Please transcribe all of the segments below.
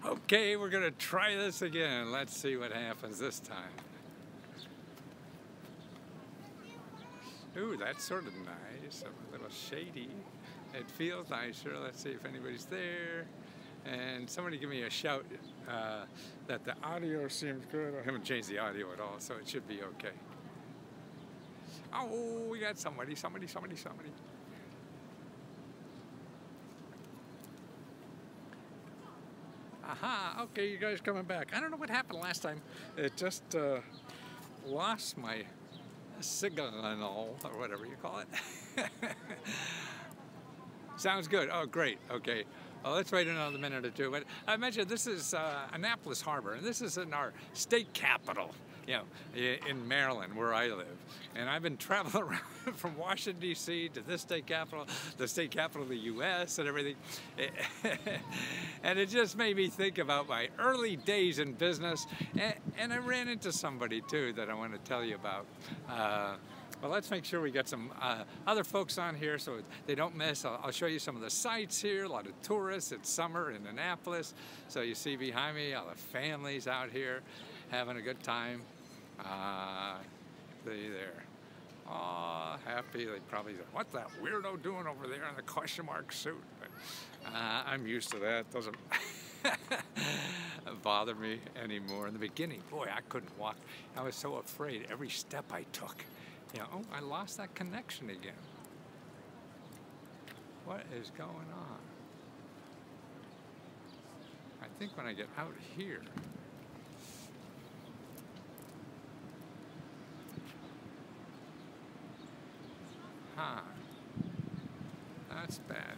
Okay, we're gonna try this again. Let's see what happens this time. Ooh, that's sort of nice, a little shady. It feels nicer. Let's see if anybody's there. And somebody give me a shout that the audio seems good. I haven't changed the audio at all, so it should be okay. Oh, we got somebody. Aha, okay, you guys coming back. I don't know what happened last time. It just lost my signal, or whatever you call it. Sounds good. Oh, great. Okay. Well, let's wait another minute or two. But I mentioned this is Annapolis Harbor, and this is in our state capital, in Maryland, where I live. And I've been traveling around from Washington, D.C. to this state capital, the state capital of the U.S. and everything. And it just made me think about my early days in business. And I ran into somebody, too, that I want to tell you about. Well, let's make sure we get some other folks on here so they don't miss. I'll show you some of the sights here, a lot of tourists. It's summer in Annapolis. So you see behind me all the families out here having a good time. There. Oh, happy. They probably say, what's that weirdo doing over there in the question mark suit? But I'm used to that. Doesn't bother me anymore. In the beginning, boy, I couldn't walk. I was so afraid every step I took. Oh, I lost that connection again. What is going on? I think when I get out here, that's bad.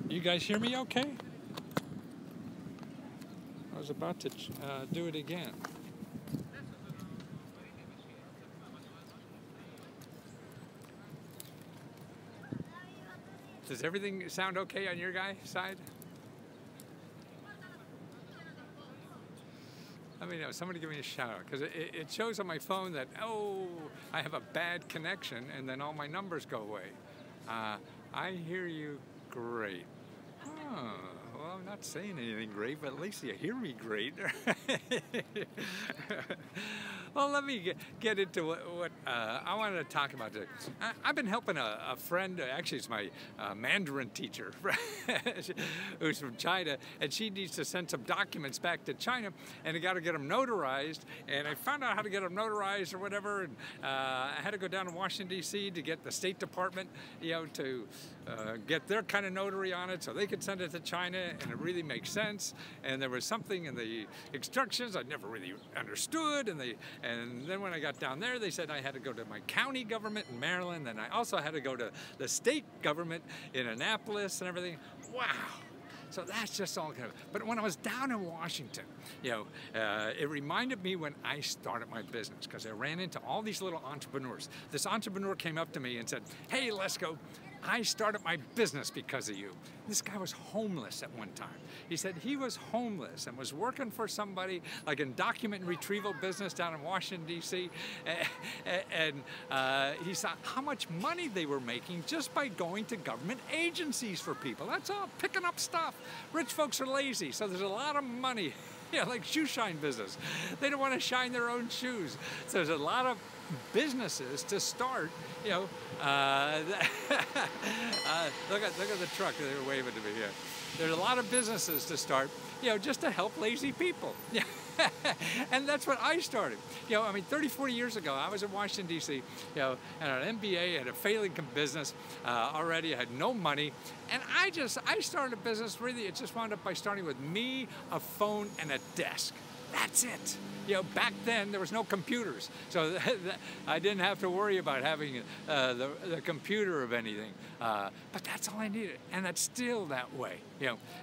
You guys hear me okay? I was about to do it again. Does everything sound okay on your guys' side? Let me know. Somebody give me a shout out, because it shows on my phone that, oh, I have a bad connection, and then all my numbers go away. I hear you great. Oh, well, I'm not saying anything great, but at least you hear me great. Well, let me get into what I wanted to talk about today. I've been helping a friend, actually it's my Mandarin teacher, who's from China, and she needs to send some documents back to China, and I got to get them notarized, and I found out how to get them notarized or whatever, and I had to go down to Washington, D.C. to get the State Department, to get their kind of notary on it so they could send it to China, and it really makes sense. And there was something in the instructions I never really understood, and then when I got down there, they said I had to go to my county government in Maryland, and I also had to go to the state government in Annapolis and everything. Wow. So that's just all kind of, but when I was down in Washington, it reminded me when I started my business, because I ran into all these little entrepreneurs. This entrepreneur came up to me and said, hey, Lesko, I started my business because of you. This guy was homeless at one time. He said he was homeless and was working for somebody like in document and retrieval business down in Washington, D.C. And he saw how much money they were making just by going to government agencies for people. That's all, picking up stuff. Rich folks are lazy, so there's a lot of money. Like shoe shine business. They don't want to shine their own shoes. So there's a lot of businesses to start, look at the truck they're waving to me here. There's a lot of businesses to start, just to help lazy people. And that's what I started. 30, 40 years ago, I was in Washington, D.C., and an MBA, had a failing business already, I had no money. And I started a business, really, it just wound up by starting with me, a phone, and a desk. That's it. Back then there was no computers, so I didn't have to worry about having the computer of anything. But that's all I needed, and that's still that way.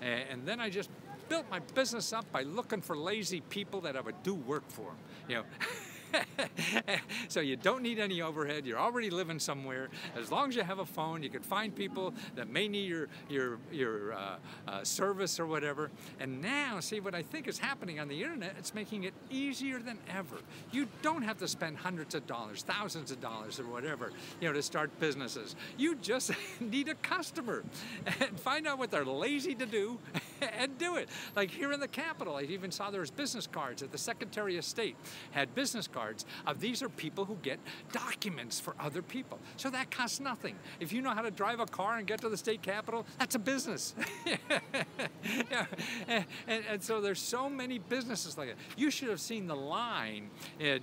And then I just built my business up by looking for lazy people that I would do work for them. So you don't need any overhead. You're already living somewhere. As long as you have a phone, you can find people that may need your service or whatever. And now, see what I think is happening on the internet, it's making it easier than ever. You don't have to spend hundreds of dollars, thousands of dollars or whatever, to start businesses. You just need a customer and find out what they're lazy to do and do it. Like here in the Capitol, I even saw there was business cards at the Secretary of State had business cards of these are people who get documents for other people. So that costs nothing. If you know how to drive a car and get to the state capitol, that's a business. Yeah. And so there's so many businesses like that. You should have seen the line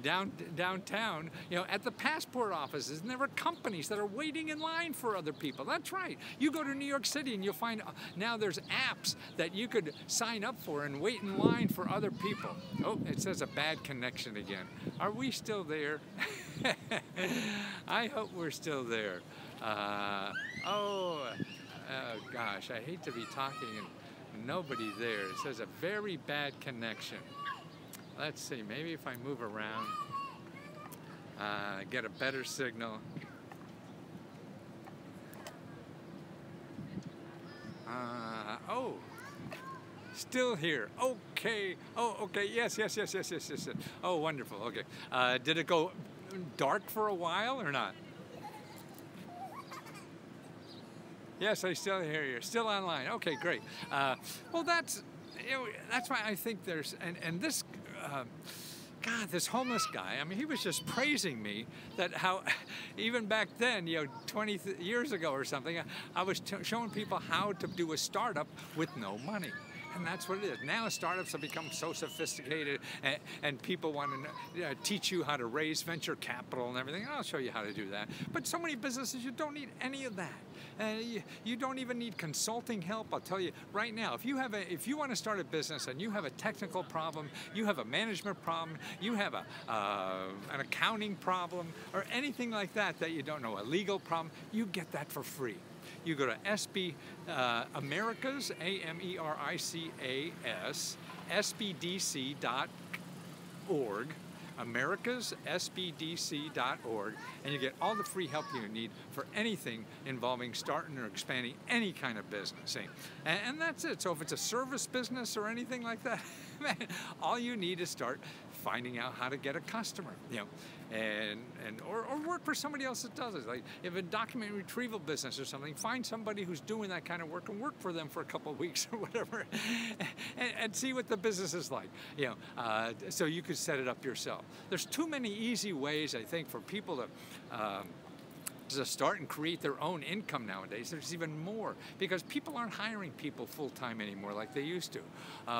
downtown, at the passport offices, and there were companies that are waiting in line for other people. That's right. You go to New York City and you'll find now there's apps that you could sign up for and wait in line for other people. Oh, it says a bad connection again. Are we still there? I hope we're still there. Gosh, I hate to be talking and nobody there. It says a very bad connection. Let's see, maybe if I move around, get a better signal. Still here. Okay. Oh, okay. Yes. Oh, wonderful. Okay. Did it go dark for a while or not? Yes, I still hear you. Still online. Okay, great. Well, that's why I think there's and this. God, this homeless guy, I mean, he was just praising me that how, even back then, 20 years ago or something, I was showing people how to do a startup with no money. And that's what it is. Now startups have become so sophisticated and people want to teach you how to raise venture capital and everything. And I'll show you how to do that. But so many businesses, you don't need any of that. You don't even need consulting help. I'll tell you right now, if you want to start a business and you have a technical problem, you have a management problem, you have an accounting problem, or anything like that you don't know, a legal problem, you get that for free. You go to SB Americas, AMERICAS, SBDC.org, americassbdc.org, and you get all the free help you need for anything involving starting or expanding any kind of business. And that's it. So if it's a service business or anything like that, man, all you need is start finding out how to get a customer, or work for somebody else that does it. Like if a document retrieval business or something, find somebody who's doing that kind of work and work for them for a couple of weeks or whatever, and see what the business is like. So you could set it up yourself. There's too many easy ways, I think, for people to start and create their own income nowadays. There's even more because people aren't hiring people full-time anymore like they used to.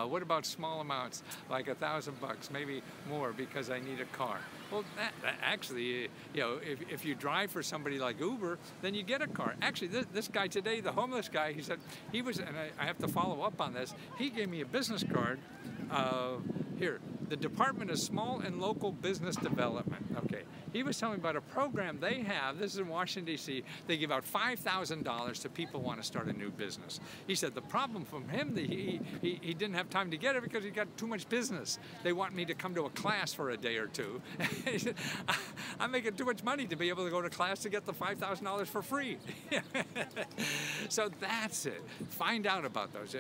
What about small amounts like $1,000, maybe more because I need a car? Well, actually, if you drive for somebody like Uber, then you get a car. Actually, this guy today, the homeless guy, he said he was, and I have to follow up on this. He gave me a business card. Here, the Department of Small and Local Business Development. Okay, he was telling me about a program they have. This is in Washington, D.C. They give out $5,000 to people who want to start a new business. He said the problem from him, he didn't have time to get it because he got too much business. They want me to come to a class for a day or two. He said, I'm making too much money to be able to go to class to get the $5,000 for free. So that's it. Find out about those.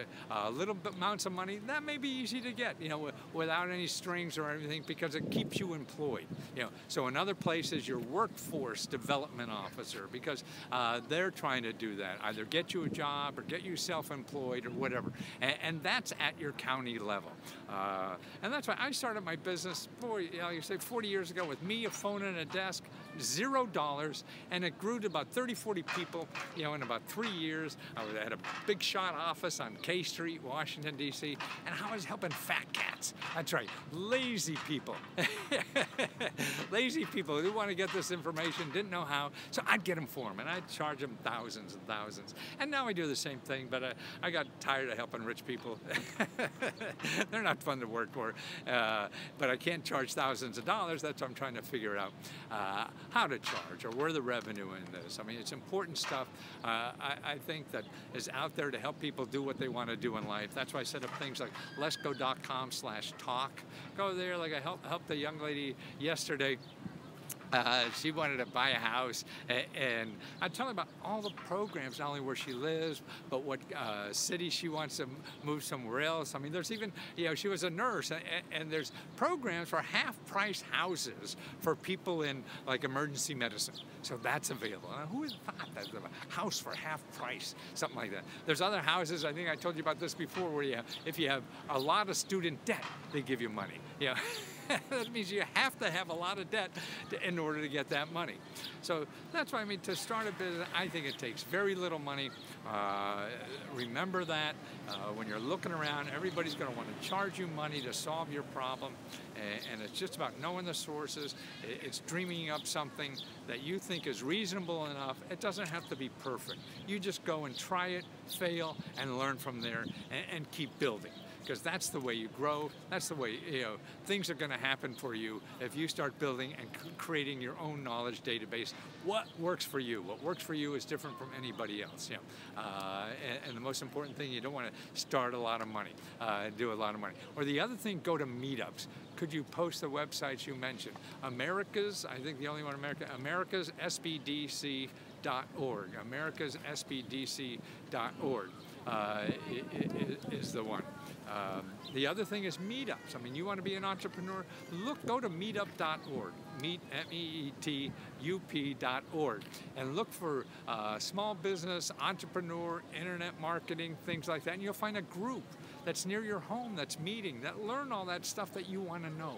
Little amounts of money, that may be easy to get, without any strings or anything because it keeps you employed. So another place is your workforce development officer because they're trying to do that. Either get you a job or get you self-employed or whatever. And that's at your county level. And that's why I started my business, you say 40 years ago with me, a phone and a desk, $0, and it grew to about 30, 40 people, in about 3 years. I had a big shot office on K Street, Washington, D.C., and I was helping fat cats. That's right, lazy people. Lazy people who want to get this information, didn't know how, so I'd get them for them, and I'd charge them thousands and thousands. And now I do the same thing, but I got tired of helping rich people. They're not fun to work for, but I can't charge thousands of dollars. That's what I'm trying to figure out. how to charge or where the revenue in this. I mean, it's important stuff. I think that is out there to help people do what they want to do in life. That's why I set up things like letsgo.com/talk. Go there, like I helped a young lady yesterday. She wanted to buy a house, and I tell her about all the programs, not only where she lives, but what city she wants to move somewhere else. I mean, there's even, she was a nurse, and there's programs for half-price houses for people in, like, emergency medicine. So that's available. Now, who would have thought that a house for half price, something like that? There's other houses, I think I told you about this before, where if you have a lot of student debt, they give you money. That means you have to have a lot of debt in order to get that money. So that's why, I mean, to start a business, I think it takes very little money. Remember that when you're looking around, everybody's going to want to charge you money to solve your problem. And it's just about knowing the sources. It's dreaming up something that you think is reasonable enough. It doesn't have to be perfect. You just go and try it, fail, and learn from there, and keep building. Because that's the way you grow. That's the way, things are going to happen for you if you start building and creating your own knowledge database. What works for you? What works for you is different from anybody else. And the most important thing, you don't want to start a lot of money, do a lot of money. Or the other thing, go to meetups. Could you post the websites you mentioned? America's, I think the only one in America, americassbdc.org. Americassbdc.org is the one. The other thing is meetups. I mean, you want to be an entrepreneur? Go to meetup.org, MEETUP.org, and look for small business, entrepreneur, internet marketing, things like that, and you'll find a group that's near your home that's meeting, that learn all that stuff that you want to know.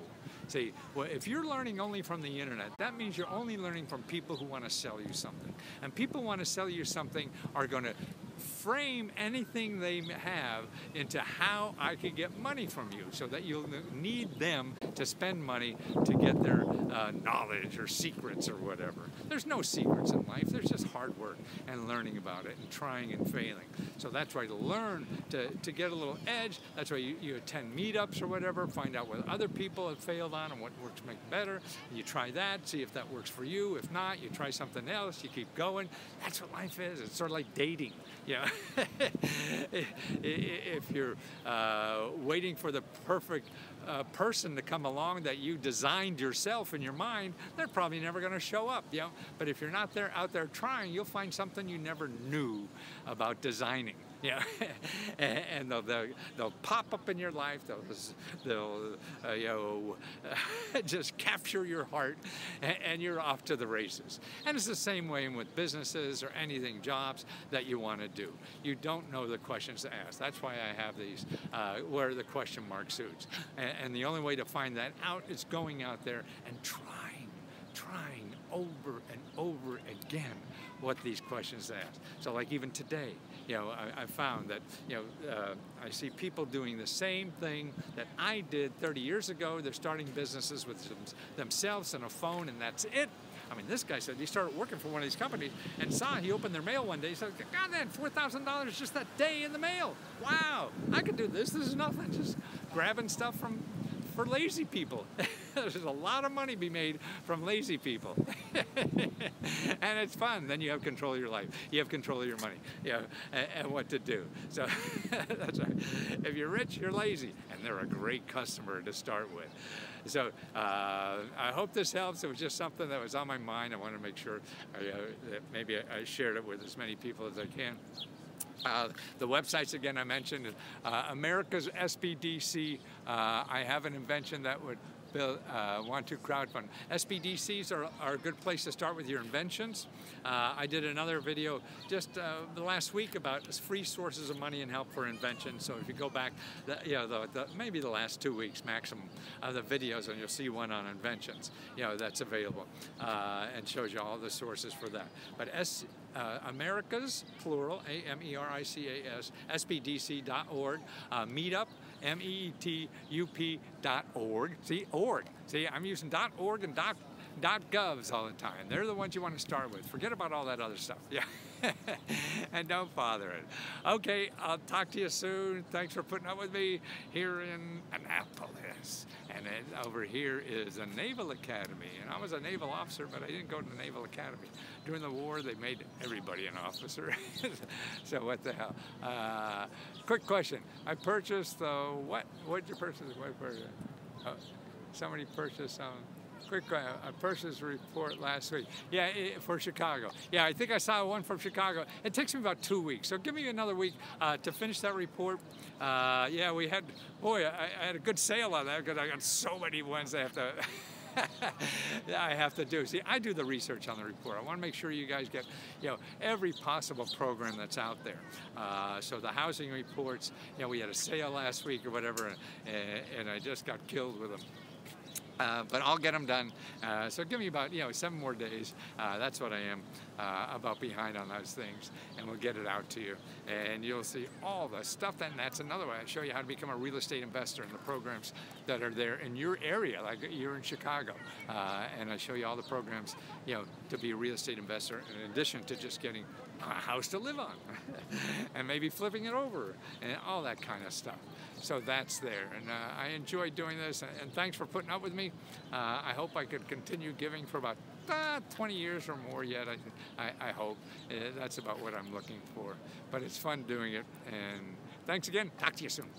See, well, if you're learning only from the internet, that means you're only learning from people who want to sell you something. And people who want to sell you something are going to frame anything they have into how I can get money from you, so that you'll need them to spend money to get their knowledge or secrets or whatever. There's no secrets in life. There's just hard work and learning about it and trying and failing. So that's why to learn, to get a little edge, that's why you attend meetups or whatever, find out what other people have failed on and what works to make better. You try that, see if that works for you. If not, you try something else, you keep going. That's what life is. It's sort of like dating. If you're waiting for the perfect person to come along that you designed yourself in your mind, they're probably never going to show up. But if you're not out there trying, you'll find something you never knew about designing. And they'll pop up in your life. They'll just capture your heart, and you're off to the races. And it's the same way with businesses or anything, jobs that you want to do. You don't know the questions to ask. That's why I have these where the question mark suits. And the only way to find that out is going out there and trying over and over again what these questions ask. So like even today, I found that, I see people doing the same thing that I did 30 years ago. They're starting businesses with themselves and a phone, and that's it. I mean, this guy said he started working for one of these companies and he opened their mail one day. He said, God, they had $4,000 just that day in the mail. Wow, I could do this. This is nothing. Just grabbing stuff for lazy people. There's a lot of money to be made from lazy people. And it's fun. Then you have control of your life. You have control of your money, and what to do. So that's right. If you're rich, you're lazy, and they're a great customer to start with. So I hope this helps. It was just something that was on my mind. I want to make sure that maybe I shared it with as many people as I can. The websites, again, I mentioned, America's SBDC. I have an invention that would want to crowdfund. SBDCs are a good place to start with your inventions. I did another video just the last week about free sources of money and help for inventions. So if you go back, maybe the last 2 weeks maximum of the videos, and you'll see one on inventions. That's available and shows you all the sources for that. But America's, plural, AMERICAS, SBDC.org, meetup, MEETUP.org. See, org. See, I'm using .org and .govs all the time. They're the ones you want to start with. Forget about all that other stuff. And don't bother it. Okay, I'll talk to you soon. Thanks for putting up with me here in Annapolis. And then over here is the Naval Academy. And I was a naval officer, but I didn't go to the Naval Academy. During the war, they made everybody an officer. So what the hell? Quick question. I purchased what? What did you purchase? Somebody purchased some. Quick purchase report last week. Yeah, for Chicago. Yeah, I think I saw one from Chicago. It takes me about 2 weeks, so give me another week to finish that report. Yeah, we had, boy, I had a good sale on that because I got so many ones I have to. I have to do. See, I do the research on the report. I want to make sure you guys get, every possible program that's out there. So the housing reports, we had a sale last week or whatever, and I just got killed with them. But I'll get them done. So give me about 7 more days. That's what I am about behind on those things, and we'll get it out to you. And you'll see all the stuff. That's another way. I show you how to become a real estate investor in the programs that are there in your area, like you're in Chicago. And I show you all the programs, to be a real estate investor, in addition to just getting a house to live on, and maybe flipping it over, and all that kind of stuff. So that's there, and I enjoy doing this, and thanks for putting up with me. I hope I could continue giving for about 20 years or more yet. I hope. That's about what I'm looking for. But it's fun doing it, and thanks again. Talk to you soon.